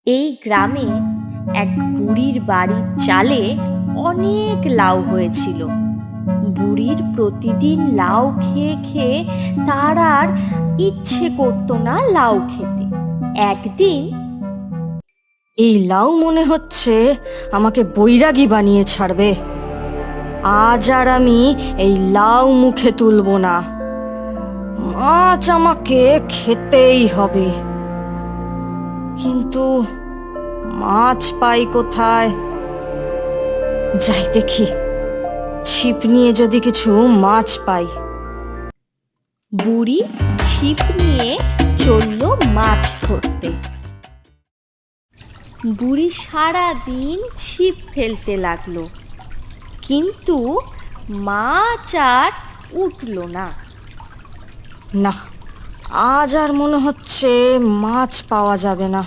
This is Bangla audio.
এই গ্রামে এক বুড়ির বাড়ির চালে অনেক লাউ হয়েছিল। বুড়ির প্রতিদিন লাউ খেয়ে খেয়ে তার আর ইচ্ছে করতো না লাউ খেতে। একদিন এই লাউ মনে হচ্ছে আমাকে বৈরাগী বানিয়ে ছাড়বে। আজ আর আমি এই লাউ মুখে তুলব না। মাছ আমাকে খেতেই হবে, কিন্তু মাছ পাই কোথায়? যাই দেখি, ছিপ নিয়ে যদি কিছু মাছ পাই। বুড়ি ছিপ নিয়ে চলল মাছ ধরতে। বুড়ি সারাদিন ছিপ ফেলতে লাগলো, কিন্তু মাছ আর উঠল না। না, আজ আর মনে হচ্ছে মাছ পাওয়া যাবে না।